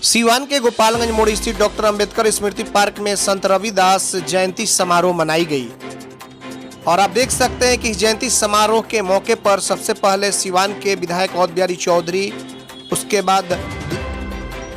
सीवान के गोपालगंज मोड़ स्थित डॉक्टर अंबेडकर स्मृति पार्क में संत रविदास जयंती समारोह मनाई गई और आप देख सकते हैं कि इस जयंती समारोह के मौके पर सबसे पहले सीवान के विधायक अवध बिहारी चौधरी, उसके बाद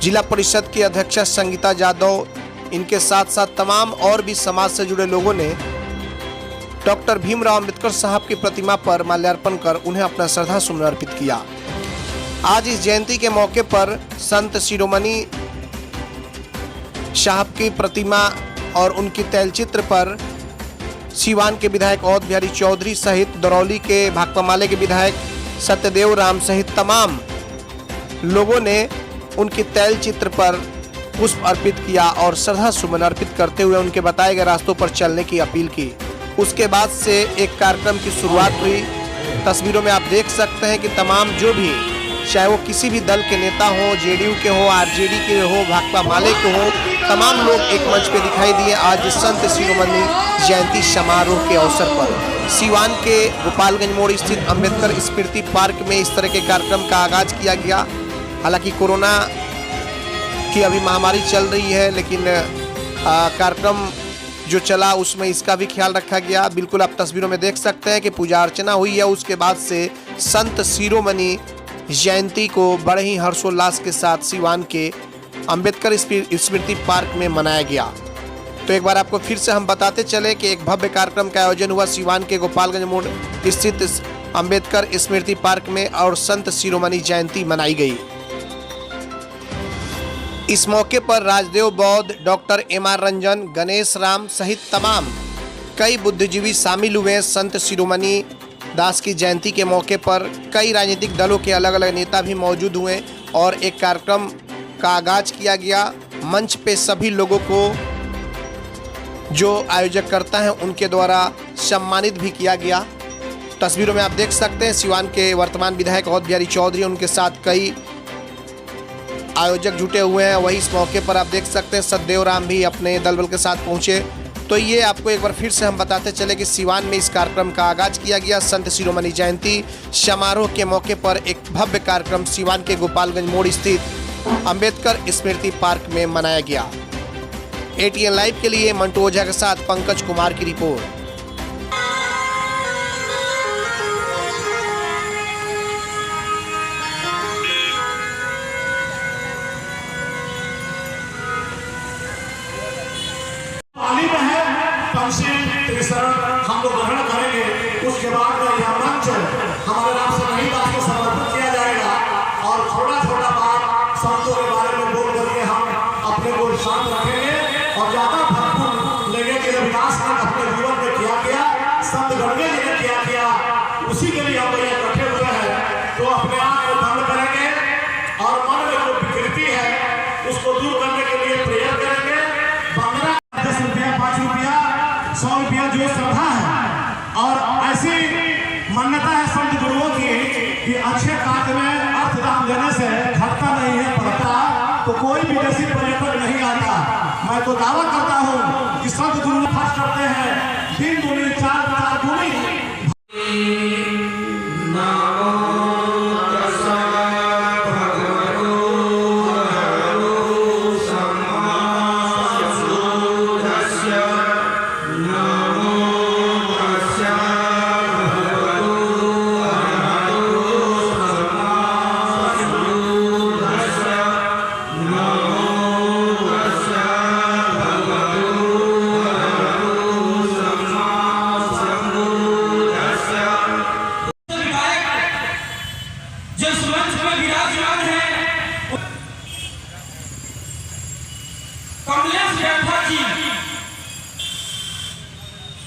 जिला परिषद की अध्यक्षा संगीता यादव, इनके साथ साथ तमाम और भी समाज से जुड़े लोगों ने डॉक्टर भीमराव अंबेडकर साहब की प्रतिमा पर माल्यार्पण कर उन्हें अपना श्रद्धा सुमन अर्पित किया। आज इस जयंती के मौके पर संत शिरोमणि साहब की प्रतिमा और उनकी तैलचित्र पर सीवान के विधायक अवध बिहारी चौधरी सहित दरौली के भाकपा माले के विधायक सत्यदेव राम सहित तमाम लोगों ने उनकी तैलचित्र पर पुष्प अर्पित किया और श्रद्धा सुमन अर्पित करते हुए उनके बताए गए रास्तों पर चलने की अपील की। उसके बाद से एक कार्यक्रम की शुरुआत हुई। तस्वीरों में आप देख सकते हैं कि तमाम जो भी, चाहे वो किसी भी दल के नेता हो, जेडीयू के हो, आरजेडी के हो, भाकपा माले के हो, तमाम लोग एक मंच पे दिखाई दिए आज संत शिरोमणि जयंती समारोह के अवसर पर। सीवान के गोपालगंज मोड़ स्थित अंबेडकर स्मृति पार्क में इस तरह के कार्यक्रम का आगाज किया गया। हालांकि कोरोना की अभी महामारी चल रही है, लेकिन कार्यक्रम जो चला उसमें इसका भी ख्याल रखा गया। बिल्कुल आप तस्वीरों में देख सकते हैं कि पूजा अर्चना हुई है। उसके बाद से संत शिरोमणि जयंती को बड़े ही हर्षोल्लास के साथ सीवान के अंबेडकर स्मृति पार्क में मनाया गया। तो एक बार आपको फिर से हम बताते चले कि एक भव्य कार्यक्रम का आयोजन हुआ सीवान के गोपालगंज मोड़ स्थित अंबेडकर स्मृति पार्क में और संत शिरोमणि जयंती मनाई गई। इस मौके पर राजदेव बौद्ध, डॉक्टर एम.आर. रंजन, गणेश राम सहित तमाम कई बुद्धिजीवी शामिल हुए। संत शिरोमणि दास की जयंती के मौके पर कई राजनीतिक दलों के अलग अलग नेता भी मौजूद हुए और एक कार्यक्रम का आगाज किया गया। मंच पे सभी लोगों को जो आयोजक करता है उनके द्वारा सम्मानित भी किया गया। तस्वीरों में आप देख सकते हैं सीवान के वर्तमान विधायक अवध बिहारी चौधरी, उनके साथ कई आयोजक जुटे हुए हैं। वही इस मौके पर आप देख सकते हैं सत्यदेव राम भी अपने दल बल के साथ पहुंचे। तो ये आपको एक बार फिर से हम बताते चले कि सीवान में इस कार्यक्रम का आगाज किया गया। संत शिरोमणि जयंती समारोह के मौके पर एक भव्य कार्यक्रम सीवान के गोपालगंज मोड़ स्थित अंबेडकर स्मृति पार्क में मनाया गया। ATN लाइव के लिए मंटू ओझा के साथ पंकज कुमार की रिपोर्ट। हम लोग ग्रहण करेंगे। उसके बाद यह मंच हमारे नाम से नहीं बात को समर्पित किया जाएगा और थोड़ा थोड़ा बात संतों के बारे में बोल करके हम अपने को शांत रखेंगे और ज्यादा भरपूर लेंगे कि रविदास ने अपने जीवन में क्या किया, संत गणगे जी ने क्या किया, उसी के लिए हम ये रखे हुए हैं। तो अपने आप को बंद करेंगे और मन में जो विकृति है उसको दूर करने के लिए प्रेयर करेंगे। 10 रुपया, 5 रुपया, 100 रुपया जो श्रद्धा है और ऐसी मान्यता है संत गुरुओं की कि अच्छे कार्य में अर्थदान देने से घटता नहीं है, बढ़ता। तो कोई विदेशी पर्यटक नहीं आता। मैं तो दावा करता हूँ कि संत गुरु खर्च करते हैं दिन दूनी, चार दूनी।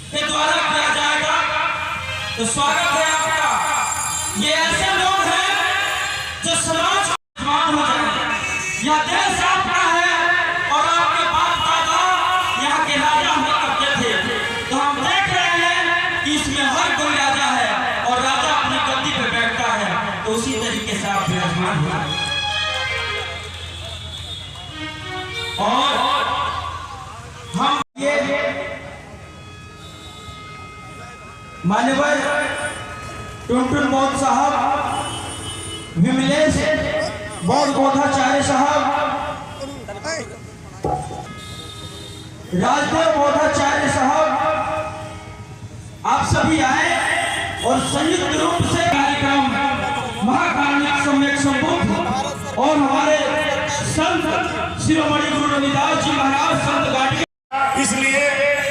के द्वारा किया जाएगा। तो स्वागत है आपका। ये ऐसे लोग हैं जो समाज हो जाए। यह देश आपका है और आपके बाप दादा यहाँ के राजा हुआ करते थे। तो हम देख रहे हैं कि इसमें हर कोई राजा है और राजा अपनी गद्दी पे बैठता है। तो उसी तरीके से आप विराजमान हुआ और हम मान्यवर टुनटुन बौद्ध साहब, विमलेश बौद्ध गोधाचार्य साहब, राजदेव बोधाचार्य साहब आप सभी आए और संयुक्त रूप से कार्यक्रम महाकारुणिक सम्यक संबुद्ध और हमारे संत शिरोमणि गुरु रविदास जी महाराज संत गाड़ी, इसलिए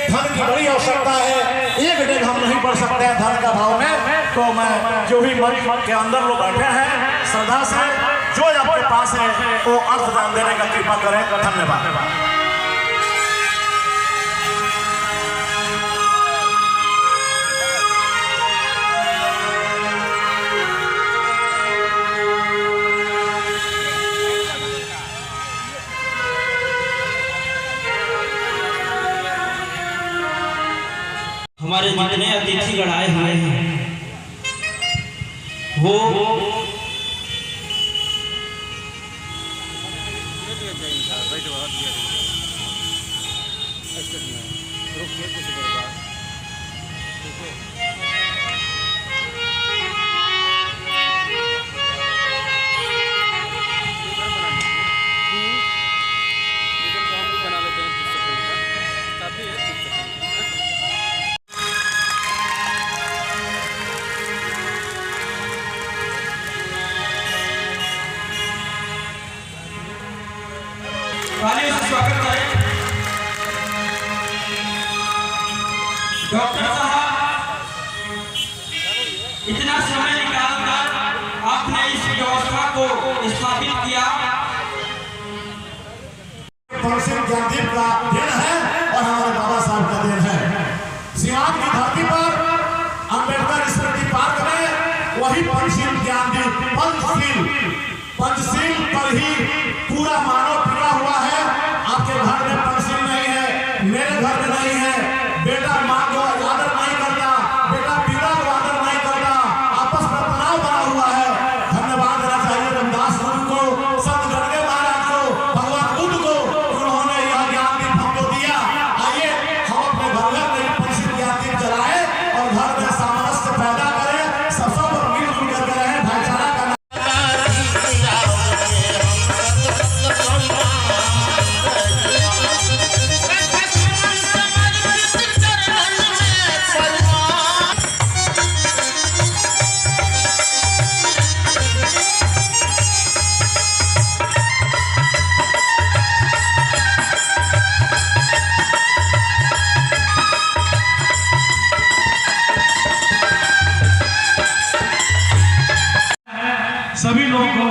धन की बड़ी आवश्यकता है। एक दिन हम नहीं पढ़ सकते हैं धन का भाव में। तो मैं जो भी मन के अंदर लोग बैठे हैं श्रद्धा से जो आपके पास है वो अर्थ देने का कृपा करें। धन्यवाद। हमारे जितने अतिथि गणाए हुए हैं वो तालियों से स्वागत करें डॉक्टर साहब। इतना समय निकालकर आपने इस व्यवस्था को स्थापित किया। ज्ञानदीप का देन है और हमारे बाबा साहब का देन है। सिवान की धरती पर अंबेडकर स्मृति पार्क में वही पंचशील ज्ञानदीप पंचशील पर ही पूरा मानव टिका हुआ है। आपके घर में पंचशील नहीं है, मेरे घर में नहीं है। बेटा माँ को आदर नहीं करता, बेटा पिता को आदर नहीं करता, आपस में तनाव बना हुआ है। धन्यवाद देना चाहिए रामदास गुरु को, संत गणगे महाराज को, भगवान बुद्ध को, उन्होंने यह ज्ञानदीप हमको दिया। आइए हम अपने घर में पंचशील ज्ञानदीप जलाए और घर में सामरस्य पैदा करें, सबसे मिलजुल करके रहें, भाईचारा का सभी लोगों को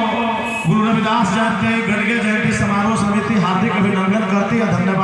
गुरु रविदास जयंती गणगे जयंती समारोह समिति हार्दिक अभिनंदन करती है। धन्यवाद।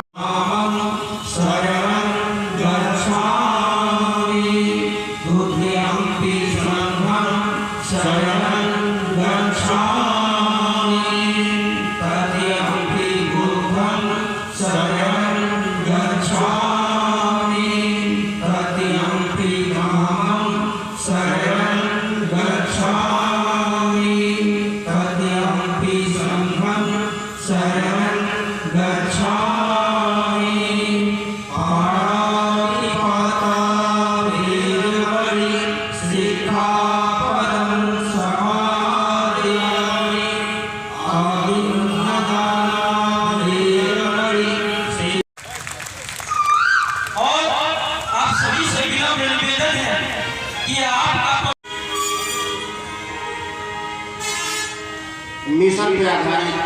मिशन पे आधारित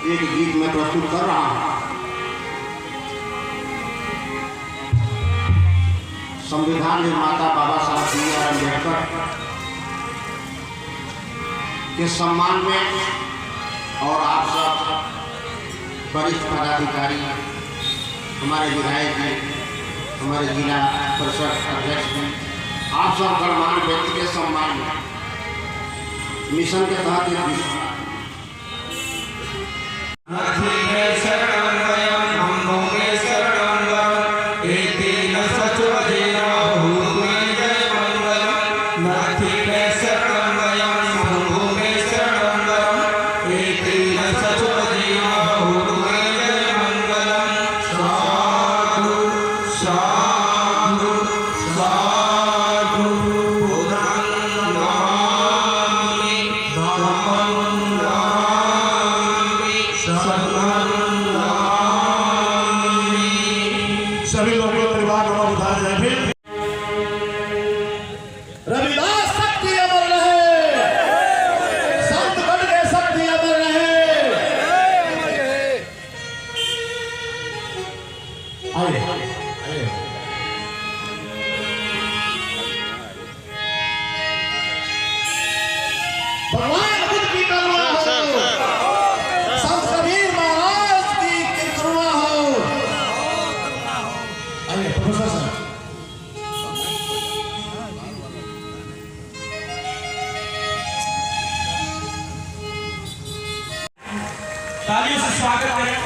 एक गीत मैं प्रस्तुत कर रहा हूं। संविधान निर्माता बाबा साहब बी.आर. अम्बेडकर के सम्मान में और आप सब वरिष्ठ पदाधिकारी, हमारे विधायक जी, हमारे जिला परिषद अध्यक्ष जी, आप सब गणमान्य व्यक्ति के सम्मान में मिशन के तहत सब तालियों से स्वागत करें।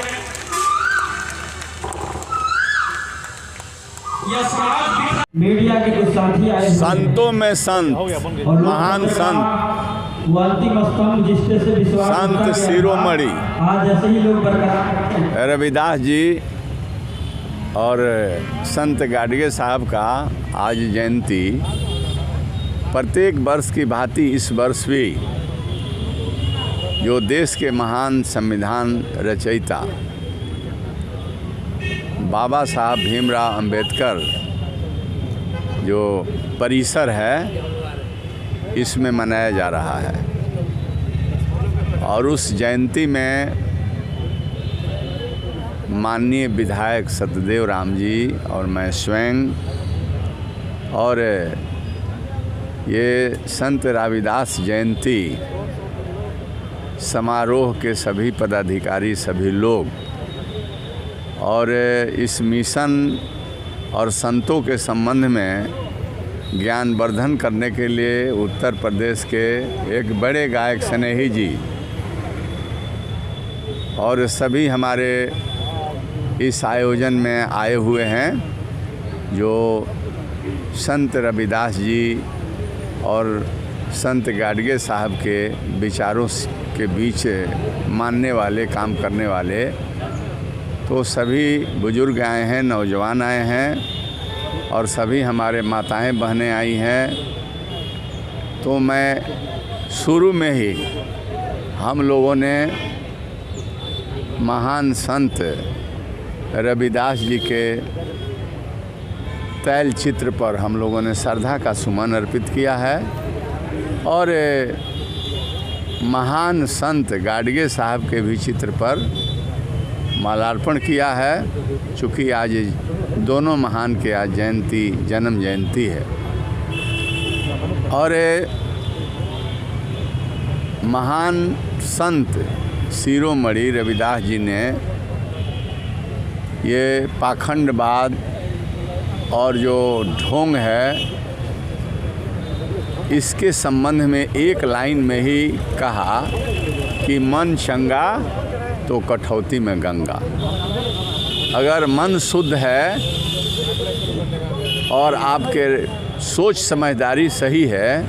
यह समाज मीडिया के कुछ साथी आए, संतों में संत, महान संत, वो अंतिम स्तंभ जिसपे से विश्वास संत शिरोमणि आज ऐसे ही लोग बरकरार रविदास जी और संत गाडगे साहब का आज जयंती प्रत्येक वर्ष की भांति इस वर्ष भी जो देश के महान संविधान रचयिता बाबा साहब भीमराव अंबेडकर जो परिसर है इसमें मनाया जा रहा है। और उस जयंती में माननीय विधायक सत्यदेव राम जी और मैं स्वयं और ये संत रविदास जयंती समारोह के सभी पदाधिकारी, सभी लोग और इस मिशन और संतों के संबंध में ज्ञानवर्धन करने के लिए उत्तर प्रदेश के एक बड़े गायक स्नेही जी और सभी हमारे इस आयोजन में आए हुए हैं, जो संत रविदास जी और संत गाडगे साहब के विचारों के बीच मानने वाले, काम करने वाले। तो सभी बुजुर्ग आए हैं, नौजवान आए हैं और सभी हमारे माताएं बहनें आई हैं। तो मैं शुरू में ही हम लोगों ने महान संत रविदास जी के तैल चित्र पर हम लोगों ने श्रद्धा का सुमन अर्पित किया है और महान संत गाडगे साहब के भी चित्र पर मालार्पण किया है। चूँकि आज दोनों महान के आज जयंती, जन्म जयंती है और महान संत शिरोमणि रविदास जी ने ये पाखंडवाद और जो ढोंग है इसके संबंध में एक लाइन में ही कहा कि मन चंगा तो कठौती में गंगा। अगर मन शुद्ध है और आपके सोच समझदारी सही है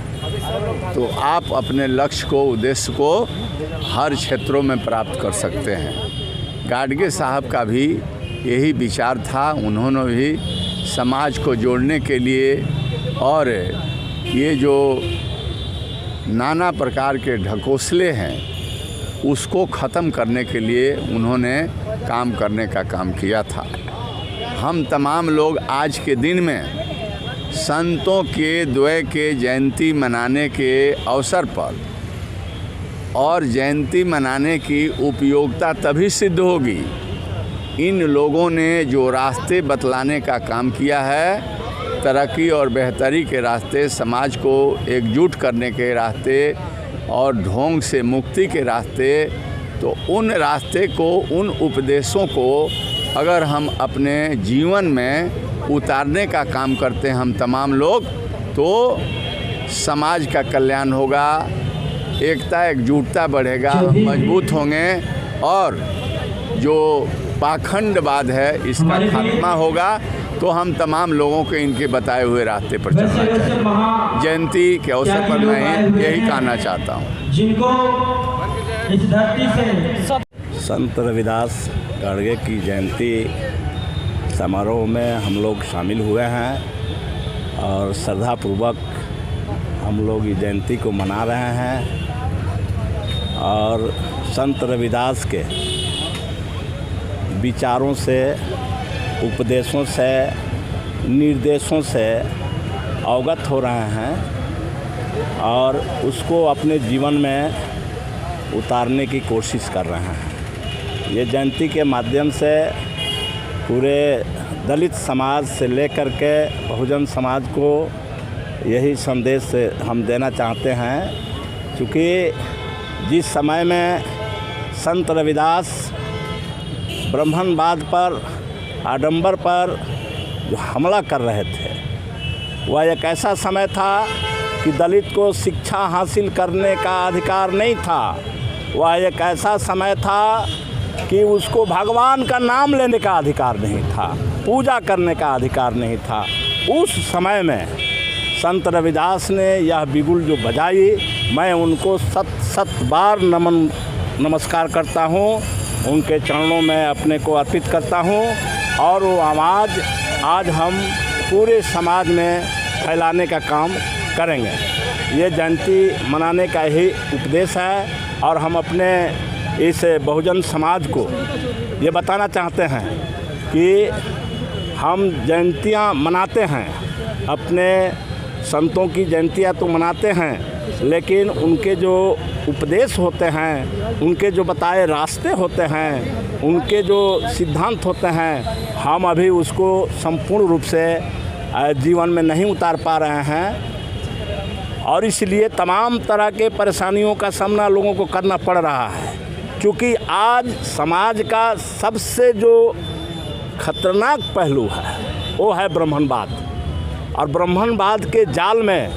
तो आप अपने लक्ष्य को, उद्देश्य को हर क्षेत्रों में प्राप्त कर सकते हैं। गाडगे साहब का भी यही विचार था। उन्होंने भी समाज को जोड़ने के लिए और ये जो नाना प्रकार के ढकोसले हैं उसको ख़त्म करने के लिए उन्होंने काम करने का काम किया था। हम तमाम लोग आज के दिन में संतों के द्वय के जयंती मनाने के अवसर पर और जयंती मनाने की उपयोगिता तभी सिद्ध होगी इन लोगों ने जो रास्ते बतलाने का काम किया है, तरक्की और बेहतरी के रास्ते, समाज को एकजुट करने के रास्ते और ढोंग से मुक्ति के रास्ते। तो उन रास्ते को, उन उपदेशों को अगर हम अपने जीवन में उतारने का काम करते हैं हम तमाम लोग, तो समाज का कल्याण होगा, एकता एकजुटता बढ़ेगा, मजबूत होंगे और जो पाखंडवाद है इसका खात्मा होगा। तो हम तमाम लोगों को इनके बताए हुए रास्ते पर चलना चाहिए। जयंती के अवसर पर मैं यही कहना चाहता हूँ। जिनको इस धरती से संत रविदास गाडगे की जयंती समारोह में हम लोग शामिल हुए हैं और श्रद्धापूर्वक हम लोग इस जयंती को मना रहे हैं और संत रविदास के विचारों से, उपदेशों से, निर्देशों से अवगत हो रहे हैं और उसको अपने जीवन में उतारने की कोशिश कर रहे हैं। ये जयंती के माध्यम से पूरे दलित समाज से लेकर के बहुजन समाज को यही संदेश हम देना चाहते हैं, क्योंकि जिस समय में संत रविदास ब्राह्मणवाद पर, आडंबर पर जो हमला कर रहे थे, वह एक ऐसा समय था कि दलित को शिक्षा हासिल करने का अधिकार नहीं था। वह एक ऐसा समय था कि उसको भगवान का नाम लेने का अधिकार नहीं था, पूजा करने का अधिकार नहीं था। उस समय में संत रविदास ने यह बिगुल जो बजाई, मैं उनको सत बार नमस्कार करता हूँ, उनके चरणों में अपने को अर्पित करता हूँ। और वो आवाज़ आज हम पूरे समाज में फैलाने का काम करेंगे। ये जयंती मनाने का ही उपदेश है और हम अपने इस बहुजन समाज को ये बताना चाहते हैं कि हम जयंतियाँ मनाते हैं, अपने संतों की जयंतियाँ तो मनाते हैं, लेकिन उनके जो उपदेश होते हैं, उनके जो बताए रास्ते होते हैं, उनके जो सिद्धांत होते हैं, हम अभी उसको संपूर्ण रूप से जीवन में नहीं उतार पा रहे हैं। और इसलिए तमाम तरह के परेशानियों का सामना लोगों को करना पड़ रहा है, क्योंकि आज समाज का सबसे जो खतरनाक पहलू है वो है ब्राह्मणवाद। और ब्राह्मणवाद के जाल में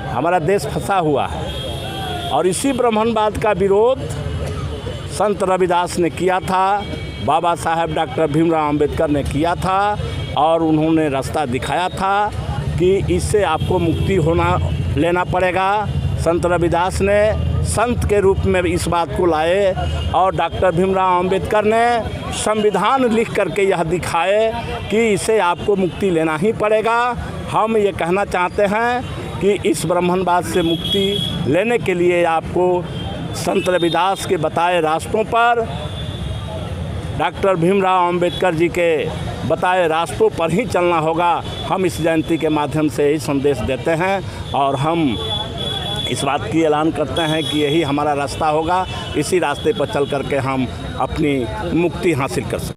हमारा देश फंसा हुआ है। और इसी ब्राह्मणवाद का विरोध संत रविदास ने किया था, बाबा साहेब डॉक्टर भीमराव अंबेडकर ने किया था, और उन्होंने रास्ता दिखाया था कि इससे आपको मुक्ति लेना पड़ेगा। संत रविदास ने संत के रूप में इस बात को लाए, और डॉक्टर भीमराव अंबेडकर ने संविधान लिख करके यह दिखाए कि इससे आपको मुक्ति लेना ही पड़ेगा। हम ये कहना चाहते हैं कि इस ब्राह्मणवाद से मुक्ति लेने के लिए आपको संत रविदास के बताए रास्तों पर, डॉक्टर भीमराव अंबेडकर जी के बताए रास्तों पर ही चलना होगा। हम इस जयंती के माध्यम से यही संदेश देते हैं और हम इस बात की ऐलान करते हैं कि यही हमारा रास्ता होगा। इसी रास्ते पर चल करके हम अपनी मुक्ति हासिल कर सकते हैं।